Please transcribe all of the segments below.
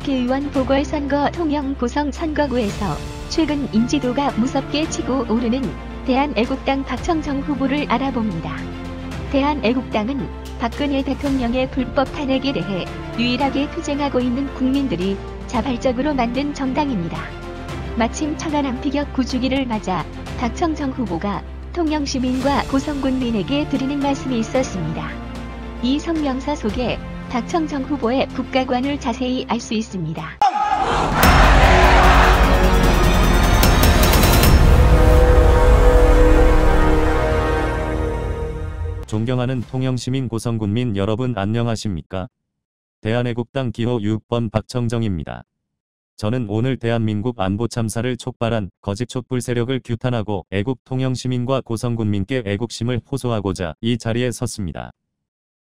국회의원 보궐선거 통영 고성 선거구에서 최근 인지도가 무섭게 치고 오르는 대한애국당 박청정 후보를 알아봅니다. 대한애국당은 박근혜 대통령의 불법 탄핵에 대해 유일하게 투쟁하고 있는 국민들이 자발적으로 만든 정당입니다. 마침 천안함 피격 9주기를 맞아 박청정 후보가 통영 시민과 고성 군민에게 드리는 말씀이 있었습니다. 이 성명서 속에 박청정 후보의 국가관을 자세히 알 수 있습니다. 존경하는 통영시민 고성군민 여러분 안녕하십니까? 대한애국당 기호 6번 박청정입니다. 저는 오늘 대한민국 안보 참사를 촉발한 거짓 촛불 세력을 규탄하고 애국 통영시민과 고성군민께 애국심을 호소하고자 이 자리에 섰습니다.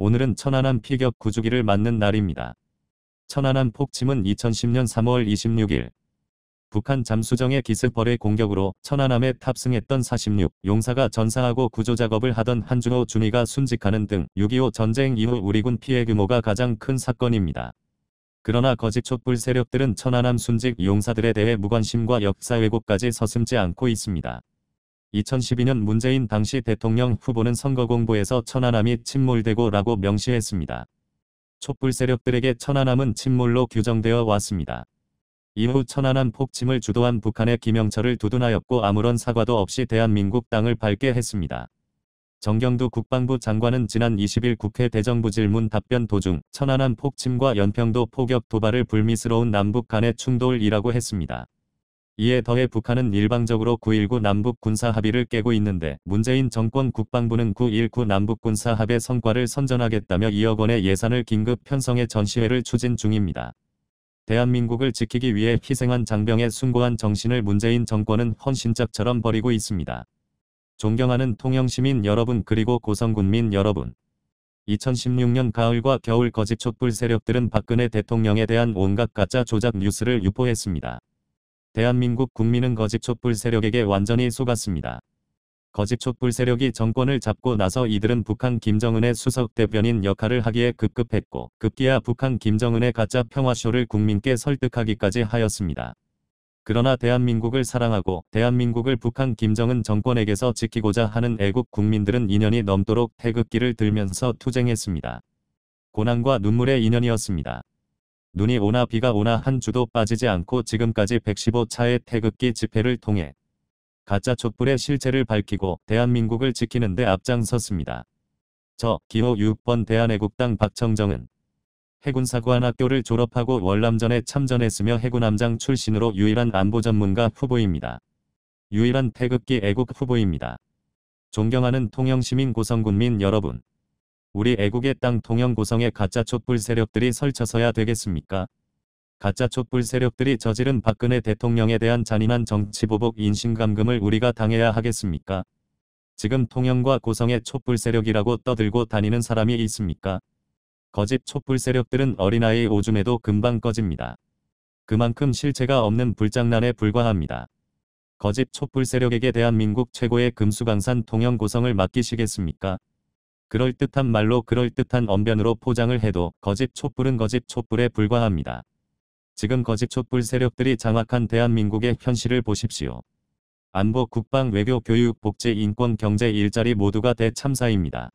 오늘은 천안함 피격 9주기를 맞는 날입니다. 천안함 폭침은 2010년 3월 26일 북한 잠수정의 기습벌의 공격으로 천안함에 탑승했던 46 용사가 전사하고 구조작업을 하던 한준호 준위가 순직하는 등 6.25 전쟁 이후 우리군 피해 규모가 가장 큰 사건입니다. 그러나 거짓 촛불 세력들은 천안함 순직 용사들에 대해 무관심과 역사 왜곡까지 서슴지 않고 있습니다. 2012년 문재인 당시 대통령 후보는 선거 공보에서 천안함이 침몰되고 라고 명시했습니다. 촛불 세력들에게 천안함은 침몰로 규정되어 왔습니다. 이후 천안함 폭침을 주도한 북한의 김영철을 두둔하였고 아무런 사과도 없이 대한민국 땅을 밟게 했습니다. 정경두 국방부 장관은 지난 20일 국회 대정부 질문 답변 도중 천안함 폭침과 연평도 포격 도발을 불미스러운 남북 간의 충돌이라고 했습니다. 이에 더해 북한은 일방적으로 9.19 남북 군사 합의를 깨고 있는데 문재인 정권 국방부는 9.19 남북 군사 합의 성과를 선전하겠다며 2억 원의 예산을 긴급 편성해 전시회를 추진 중입니다. 대한민국을 지키기 위해 희생한 장병의 숭고한 정신을 문재인 정권은 헌신짝처럼 버리고 있습니다. 존경하는 통영시민 여러분 그리고 고성군민 여러분. 2016년 가을과 겨울 거짓 촛불 세력들은 박근혜 대통령에 대한 온갖 가짜 조작 뉴스를 유포했습니다. 대한민국 국민은 거짓 촛불 세력에게 완전히 속았습니다. 거짓 촛불 세력이 정권을 잡고 나서 이들은 북한 김정은의 수석 대변인 역할을 하기에 급급했고 급기야 북한 김정은의 가짜 평화쇼를 국민께 설득하기까지 하였습니다. 그러나 대한민국을 사랑하고 대한민국을 북한 김정은 정권에게서 지키고자 하는 애국 국민들은 2년이 넘도록 태극기를 들면서 투쟁했습니다. 고난과 눈물의 2년이었습니다. 눈이 오나 비가 오나 한 주도 빠지지 않고 지금까지 115차의 태극기 집회를 통해 가짜 촛불의 실체를 밝히고 대한민국을 지키는 데 앞장섰습니다. 저 기호 6번 대한애국당 박청정은 해군사관학교를 졸업하고 월남전에 참전했으며 해군함장 출신으로 유일한 안보 전문가 후보입니다. 유일한 태극기 애국 후보입니다. 존경하는 통영시민 고성군민 여러분. 우리 애국의 땅 통영 고성에 가짜 촛불 세력들이 설쳐서야 되겠습니까? 가짜 촛불 세력들이 저지른 박근혜 대통령에 대한 잔인한 정치보복 인신감금을 우리가 당해야 하겠습니까? 지금 통영과 고성에 촛불 세력이라고 떠들고 다니는 사람이 있습니까? 거짓 촛불 세력들은 어린아이 오줌에도 금방 꺼집니다. 그만큼 실체가 없는 불장난에 불과합니다. 거짓 촛불 세력에게 대한민국 최고의 금수강산 통영 고성을 맡기시겠습니까? 그럴듯한 말로 그럴듯한 언변으로 포장을 해도 거짓 촛불은 거짓 촛불에 불과합니다. 지금 거짓 촛불 세력들이 장악한 대한민국의 현실을 보십시오. 안보, 국방, 외교, 교육, 복지, 인권, 경제, 일자리 모두가 대참사입니다.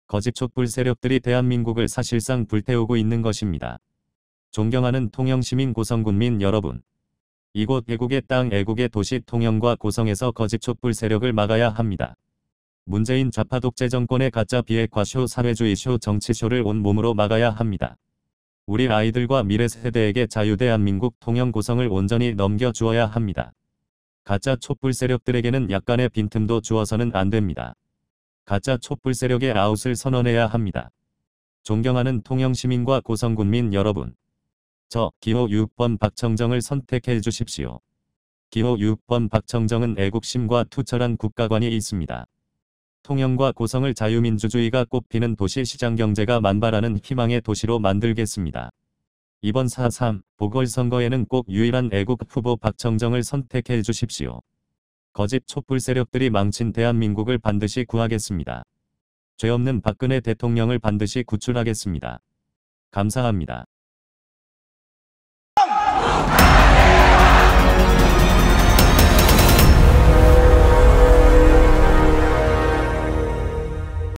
거짓 촛불 세력들이 대한민국을 사실상 불태우고 있는 것입니다. 존경하는 통영시민 고성군민 여러분. 이곳 애국의 땅 애국의 도시 통영과 고성에서 거짓 촛불 세력을 막아야 합니다. 문재인 좌파 독재 정권의 가짜 비핵화쇼 사회주의쇼 정치쇼를 온몸으로 막아야 합니다. 우리 아이들과 미래 세대에게 자유대한민국 통영 고성을 온전히 넘겨주어야 합니다. 가짜 촛불 세력들에게는 약간의 빈틈도 주어서는 안 됩니다. 가짜 촛불 세력의 아웃을 선언해야 합니다. 존경하는 통영시민과 고성군민 여러분. 저 기호 6번 박청정을 선택해 주십시오. 기호 6번 박청정은 애국심과 투철한 국가관이 있습니다. 통영과 고성을 자유민주주의가 꽃피는 도시 시장경제가 만발하는 희망의 도시로 만들겠습니다. 이번 4.3 보궐선거에는 꼭 유일한 애국 후보 박청정을 선택해 주십시오. 거짓 촛불 세력들이 망친 대한민국을 반드시 구하겠습니다. 죄 없는 박근혜 대통령을 반드시 구출하겠습니다. 감사합니다.